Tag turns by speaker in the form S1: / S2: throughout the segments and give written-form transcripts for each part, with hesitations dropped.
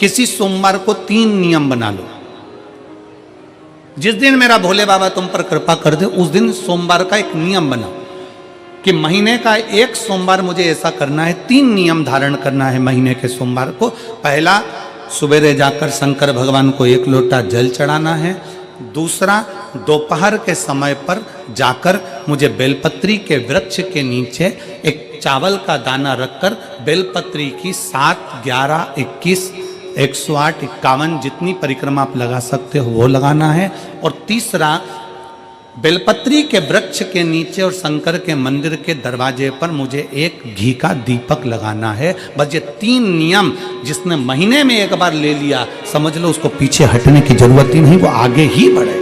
S1: किसी सोमवार को 3 नियम बना लो। जिस दिन मेरा भोले बाबा तुम पर कृपा कर दे उस दिन सोमवार का एक नियम बनाओ कि महीने का एक सोमवार मुझे ऐसा करना है, 3 नियम धारण करना है महीने के सोमवार को। पहला, सुबेरे जाकर शंकर भगवान को 1 लोटा जल चढ़ाना है। दूसरा, दोपहर के समय पर जाकर मुझे बेलपत्री के वृक्ष के नीचे एक चावल का दाना रखकर बेलपत्री की 7, 11, 21, 108, 51 जितनी परिक्रमा आप लगा सकते हो वो लगाना है। और तीसरा, बेलपत्री के वृक्ष के नीचे और शंकर के मंदिर के दरवाजे पर मुझे एक घी का दीपक लगाना है। बस ये 3 नियम जिसने महीने में एक बार ले लिया, समझ लो उसको पीछे हटने की जरूरत ही नहीं, वो आगे ही बढ़े।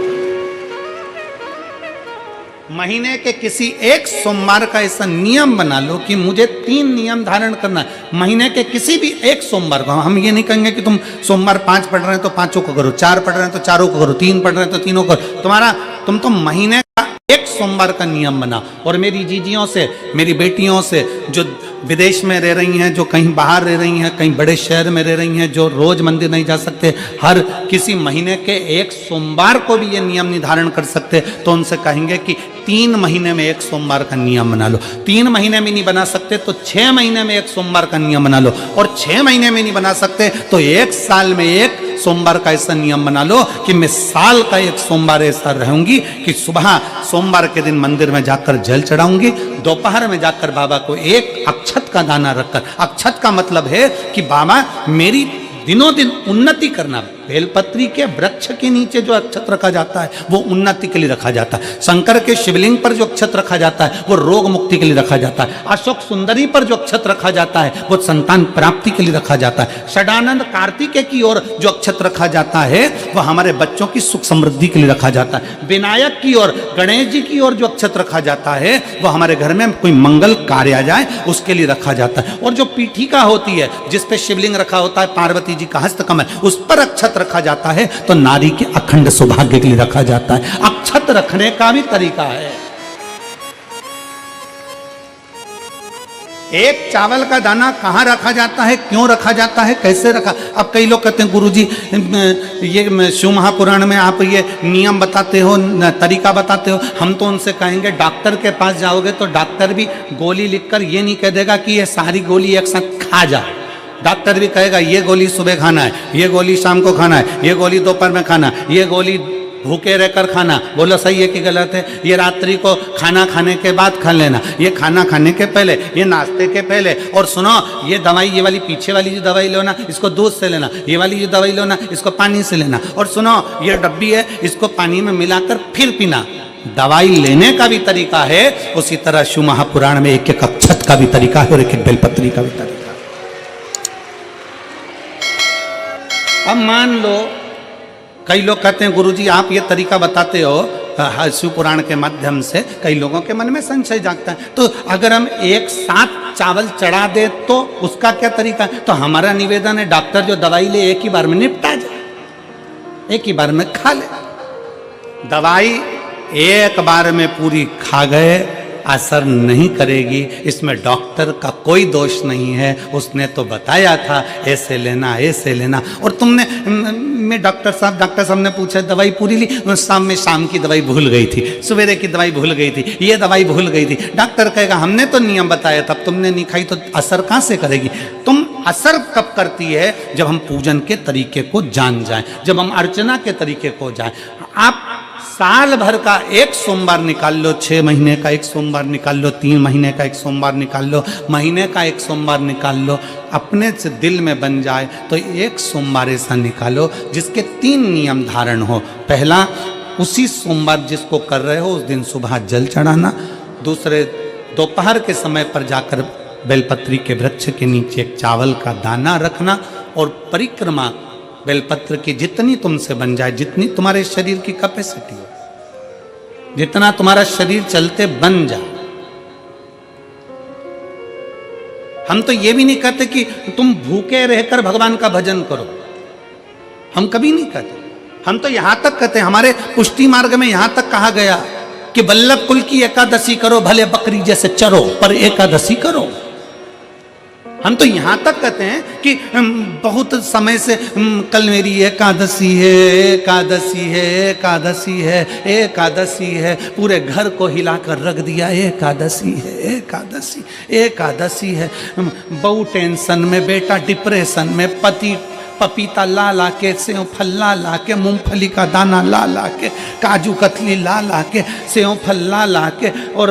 S1: महीने के किसी एक सोमवार का ऐसा नियम बना लो कि मुझे 3 नियम धारण करना है महीने के किसी भी एक सोमवार को। हम ये नहीं कहेंगे कि तुम सोमवार 5 पढ़ रहे हैं तो 5 को करो, 4 पढ़ रहे हैं तो 4 को करो, 3 पढ़ रहे हैं तो 3 को करो। तुम तो महीने का एक सोमवार का नियम बना। और मेरी जीजियों से, मेरी बेटियों से जो विदेश में रह रही हैं, जो कहीं बाहर रह रही हैं, कहीं बड़े शहर में रह रही हैं, जो रोज मंदिर नहीं जा सकते, हर किसी महीने के एक सोमवार को भी ये नियम निर्धारण कर सकते, तो उनसे कहेंगे कि 3 महीने में एक सोमवार का नियम बना लो। 3 महीने में नहीं बना सकते तो 6 महीने में एक सोमवार का नियम बना लो। और 6 महीने में नहीं बना सकते तो 1 साल में एक सोमवार का ऐसा नियम बना लो कि मैं साल का एक सोमवार ऐसा रहूंगी कि सुबह सोमवार के दिन मंदिर में जाकर जल चढ़ाऊंगी, दोपहर में जाकर बाबा को एक अक्षत का दाना रखकर, अक्षत का मतलब है कि बाबा मेरी दिनों दिन उन्नति करना। बेलपत्री के वृक्ष के नीचे जो अक्षत रखा जाता है वो उन्नति के लिए रखा जाता है। शंकर के शिवलिंग पर जो अक्षत रखा जाता है वो रोग मुक्ति के लिए रखा जाता है। अशोक सुंदरी पर जो अक्षत रखा जाता है वो संतान प्राप्ति के लिए रखा जाता है। षडानंद कार्तिकेय की ओर जो अक्षत रखा जाता है वो हमारे बच्चों की सुख समृद्धि के लिए रखा जाता है। विनायक की ओर, गणेश जी की ओर जो अक्षत रखा जाता है वो हमारे घर में कोई मंगल कार्य आ जाए उसके लिए रखा जाता है। और जो पीठिका होती है जिसपे शिवलिंग रखा होता है, पार्वती जी का हस्तकमल, उस पर अक्षत रखा जाता है तो नारी के अखंड सौभाग्य के लिए रखा जाता है। अक्षत रखने का भी तरीका है। एक चावल का दाना कहां रखा जाता है, क्यों रखा जाता है, कैसे रखा। अब कई लोग कहते हैं गुरुजी ये शिव महापुराण में आप ये नियम बताते हो, तरीका बताते हो। हम तो उनसे कहेंगे डॉक्टर के पास जाओगे तो डॉक्टर भी गोली लिखकर ये नहीं कह देगा कि ये सारी गोली एक साथ खा जा। डॉक्टर भी कहेगा ये गोली सुबह खाना है, ये गोली शाम को खाना है, ये गोली दोपहर में खाना, ये गोली भूखे रहकर खाना। बोलो सही है कि गलत है। ये रात्रि को खाना खाने के बाद खा लेना, ये खाना खाने के पहले, ये नाश्ते के पहले। और सुनो ये दवाई, ये वाली पीछे वाली जो दवाई लो ना इसको दूध से लेना, ये वाली जो दवाई लो ना इसको पानी से लेना। और सुनो ये डब्बी है इसको पानी में मिलाकर फिर पीना। दवाई लेने का भी तरीका है, उसी तरह शिव महापुराण में एक एक अक्षत का भी तरीका है और एक एक बेलपत्री का भी तरीका। अब मान लो कई लोग कहते हैं गुरुजी आप ये तरीका बताते हो शिव पुराण के माध्यम से, कई लोगों के मन में संशय जागता है। तो अगर हम एक साथ चावल चढ़ा दे तो उसका क्या तरीका है। तो हमारा निवेदन है डॉक्टर जो दवाई ले एक ही बार में निपटा जाए, एक ही बार में खा ले। दवाई एक बार में पूरी खा गए असर नहीं करेगी, इसमें डॉक्टर का कोई दोष नहीं है। उसने तो बताया था ऐसे लेना ऐसे लेना। और तुमने मैं डॉक्टर साहब ने पूछा दवाई पूरी ली, शाम की दवाई भूल गई थी, सवेरे की दवाई भूल गई थी, ये दवाई भूल गई थी। डॉक्टर कहेगा हमने तो नियम बताया था, तुमने नहीं खाई तो असर कहाँ से करेगी। तुम असर कब करती है जब हम पूजन के तरीके को जान जाएं, जब हम अर्चना के तरीके को जाएं। आप साल भर का एक सोमवार निकाल लो, 6 महीने का एक सोमवार निकाल लो, 3 महीने का एक सोमवार निकाल लो, महीने का एक सोमवार निकाल लो। अपने से दिल में बन जाए तो एक सोमवार ऐसा निकालो जिसके 3 नियम धारण हो। पहला, उसी सोमवार जिसको कर रहे हो उस दिन सुबह जल चढ़ाना। दूसरे, दोपहर के समय पर जाकर बेलपत्री के वृक्ष के नीचे एक चावल का दाना रखना। और परिक्रमा बेलपत्र की जितनी तुमसे बन जाए, जितनी तुम्हारे शरीर की कैपेसिटी हो, जितना तुम्हारा शरीर चलते बन जाए। हम तो ये भी नहीं कहते कि तुम भूखे रहकर भगवान का भजन करो, हम कभी नहीं कहते। हम तो यहां तक कहते हैं, हमारे पुष्टि मार्ग में यहां तक कहा गया कि वल्लभ कुल की एकादशी करो, भले बकरी जैसे चरो पर एकादशी करो। हम तो यहाँ तक कहते हैं कि बहुत समय से कल मेरी एकादशी है, एकादशी है, एकादशी है, एकादशी है, पूरे घर को हिलाकर रख दिया, एकादशी है, एकादशी, एकादशी है। बहू टेंशन में, बेटा डिप्रेशन में, पति पपीता ला ला के, सेव फल ला ला के, मूंगफली का दाना ला ला के, काजू कतली ला ला के, सेव फल ला ला के, और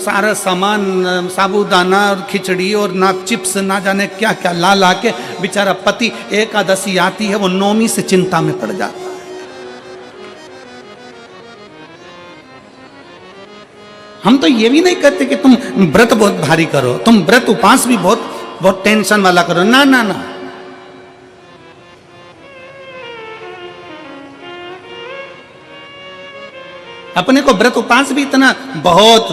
S1: सारा सामान साबूदाना और खिचड़ी और ना चिप्स ना जाने क्या क्या ला ला के, बेचारा पति एकादशी आती है वो नौमी से चिंता में पड़ जाता है। हम तो ये भी नहीं कहते कि तुम व्रत बहुत भारी करो, तुम व्रत उपास भी बहुत बहुत टेंशन वाला करो, ना ना ना। अपने को व्रत उपास भी इतना बहुत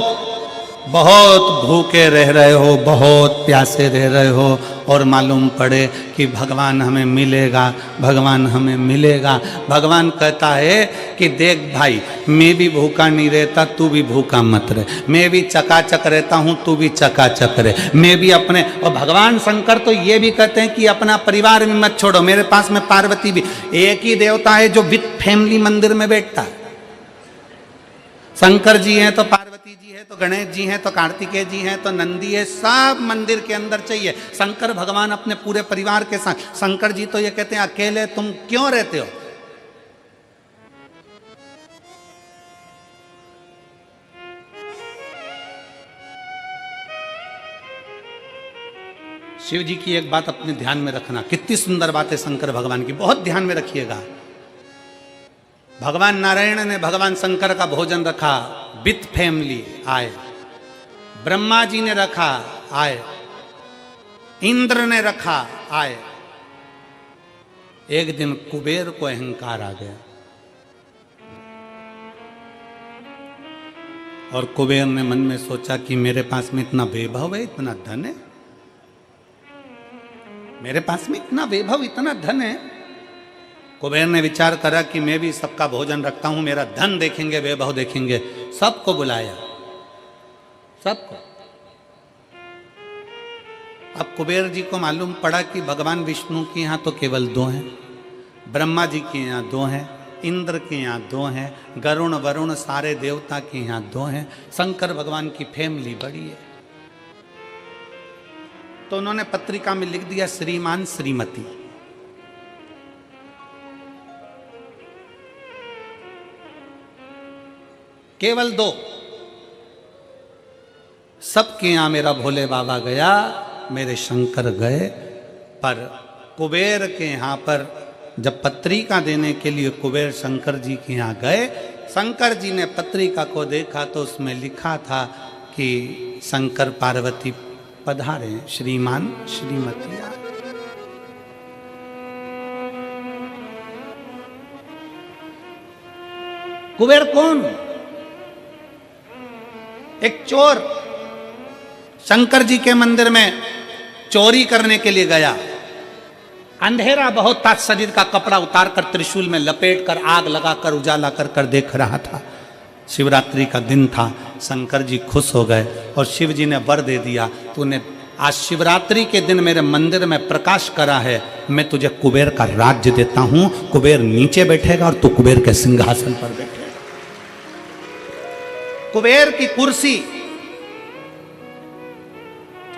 S1: बहुत भूखे रह रहे हो, बहुत प्यासे रह रहे हो, और मालूम पड़े कि भगवान हमें मिलेगा, भगवान हमें मिलेगा। भगवान कहता है कि देख भाई, मैं भी भूखा नहीं रहता, तू भी भूखा मत रहे, मैं भी चकाचक रहता हूँ, तू भी चकाचक रहे, मैं भी अपने। और भगवान शंकर तो ये भी कहते हैं कि अपना परिवार भी मत छोड़ो, मेरे पास में पार्वती भी, एक ही देवता है जो विथ फैमिली मंदिर में बैठता है। शंकर जी हैं तो पार्वती जी है, तो गणेश जी हैं, तो कार्तिकेय जी हैं, तो नंदी है, सब मंदिर के अंदर चाहिए। शंकर भगवान अपने पूरे परिवार के साथ। शंकर जी तो ये कहते हैं अकेले तुम क्यों रहते हो? शिव जी की एक बात अपने ध्यान में रखना, कितनी सुंदर बात है शंकर भगवान की, बहुत ध्यान में रखिएगा। भगवान नारायण ने भगवान शंकर का भोजन रखा, विथ फैमिली आए। ब्रह्मा जी ने रखा, आए। इंद्र ने रखा, आए। एक दिन कुबेर को अहंकार आ गया और कुबेर ने मन में सोचा कि मेरे पास में इतना वैभव है, इतना धन है, मेरे पास में इतना वैभव, इतना धन है। कुबेर ने विचार करा कि मैं भी सबका भोजन रखता हूं, मेरा धन देखेंगे, वैभव देखेंगे। सबको बुलाया, सबको। अब कुबेर जी को मालूम पड़ा कि भगवान विष्णु के यहाँ तो केवल 2 हैं, ब्रह्मा जी के यहाँ 2 हैं, इंद्र के यहाँ 2 हैं, गरुण वरुण सारे देवता के यहाँ 2 हैं, शंकर भगवान की फैमिली बड़ी है। तो उन्होंने पत्रिका में लिख दिया श्रीमान श्रीमती। केवल 2। सबके यहां मेरा भोले बाबा गया, मेरे शंकर गए, पर कुबेर के यहां पर जब पत्रिका देने के लिए कुबेर शंकर जी के यहां गए, शंकर जी ने पत्रिका को देखा तो उसमें लिखा था कि शंकर पार्वती पधारे, श्रीमान श्रीमती। कुबेर कौन? एक चोर शंकर जी के मंदिर में चोरी करने के लिए गया। अंधेरा बहुत था, शरीर का कपड़ा उतार कर त्रिशूल में लपेट कर आग लगाकर उजाला कर देख रहा था। शिवरात्रि का दिन था, शंकर जी खुश हो गए और शिव जी ने वर दे दिया, तूने आज शिवरात्रि के दिन मेरे मंदिर में प्रकाश करा है, मैं तुझे कुबेर का राज्य देता हूं। कुबेर नीचे बैठेगा और तू कुबेर के सिंहासन पर बैठेगा। कुबेर की कुर्सी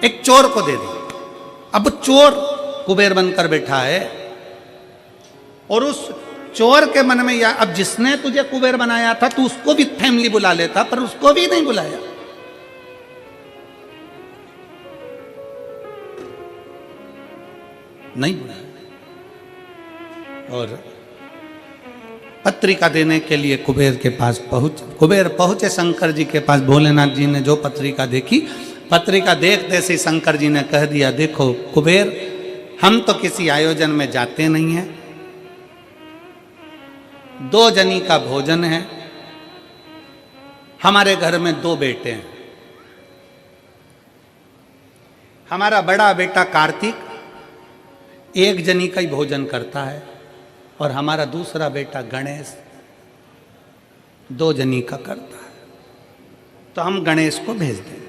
S1: एक चोर को दे दी। अब चोर कुबेर बनकर बैठा है और उस चोर के मन में या अब जिसने तुझे कुबेर बनाया था तू उसको भी फैमिली बुला लेता, पर उसको भी नहीं बुलाया। नहीं बुलाया। और पत्रिका देने के लिए कुबेर के पास कुबेर पहुंचे शंकर जी के पास। भोलेनाथ जी ने जो पत्रिका देखी, पत्रिका देखते से शंकर जी ने कह दिया, देखो कुबेर, हम तो किसी आयोजन में जाते नहीं हैं, 2 जनी का भोजन है, हमारे घर में 2 बेटे हैं, हमारा बड़ा बेटा कार्तिक 1 जनी का ही भोजन करता है और हमारा दूसरा बेटा गणेश 2 जनी का करता है, तो हम गणेश को भेज देंगे,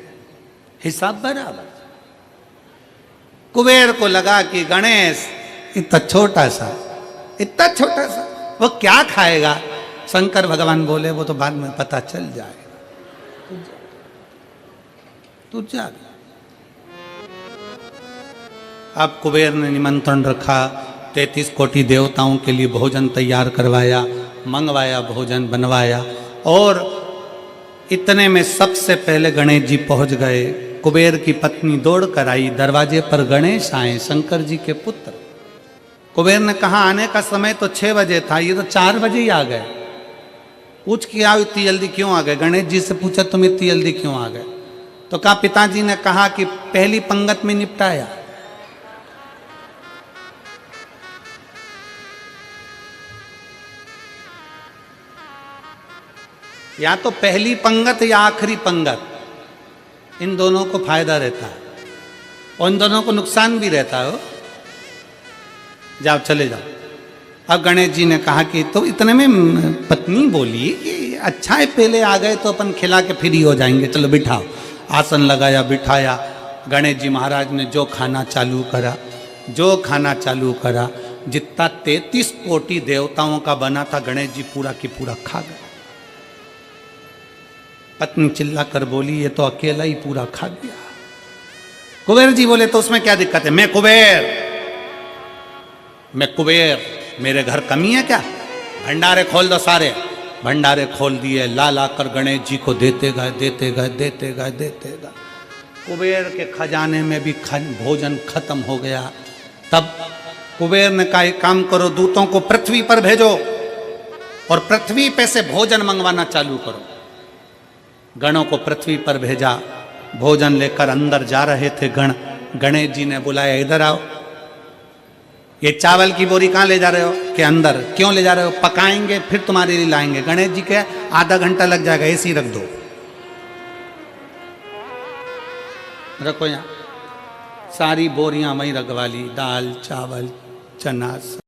S1: हिसाब बराबर। कुबेर को लगा कि गणेश इतना छोटा सा वो क्या खाएगा। शंकर भगवान बोले वो तो बाद में पता चल जाएगा, तू जा। अब कुबेर ने निमंत्रण रखा, 33 कोटि देवताओं के लिए भोजन तैयार करवाया, मंगवाया, भोजन बनवाया। और इतने में सबसे पहले गणेश जी पहुंच गए। कुबेर की पत्नी दौड़ कर आई, दरवाजे पर गणेश आए, शंकर जी के पुत्र। कुबेर ने कहा आने का समय तो 6 बजे था, ये तो 4 बजे ही आ गए। पूछ के आओ इतनी जल्दी क्यों आ गए। गणेश जी से पूछा तुम इतनी जल्दी क्यों आ गए। तो कहा पिताजी ने कहा कि पहली पंगत में निपटाया। या तो पहली पंगत या आखिरी पंगत, इन दोनों को फायदा रहता है और इन दोनों को नुकसान भी रहता है। जाओ चले जाओ। अब गणेश जी ने कहा कि तो इतने में पत्नी बोली कि अच्छा है पहले आ गए तो अपन खिला के फ्री हो जाएंगे, चलो बिठाओ। आसन लगाया, बिठाया। गणेश जी महाराज ने जो खाना चालू करा, जितना 33 कोटि देवताओं का बना था गणेश जी पूरा की पूरा खा गए। पत्नी चिल्ला कर बोली ये तो अकेला ही पूरा खा गया। कुबेर जी बोले तो उसमें क्या दिक्कत है, मैं कुबेर, मेरे घर कमी है क्या। भंडारे खोल दो सारे। भंडारे खोल दिए, ला कर गणेश जी को देते गए। कुबेर के खजाने में भी भोजन खत्म हो गया। तब कुबेर ने कहा एक काम करो, दूतों को पृथ्वी पर भेजो और पृथ्वी पे से भोजन मंगवाना चालू करो। गणों को पृथ्वी पर भेजा। भोजन लेकर अंदर जा रहे थे गण। गणेश जी ने बुलाया इधर आओ। ये चावल की बोरी कहाँ ले जा रहे हो, कि अंदर। क्यों ले जा रहे हो, पकाएंगे फिर तुम्हारे लिए लाएंगे। गणेश जी के आधा घंटा लग जाएगा, ऐसी रख दो, रखो यहाँ। सारी बोरियां वहीं रखवा ली, दाल चावल चना सब।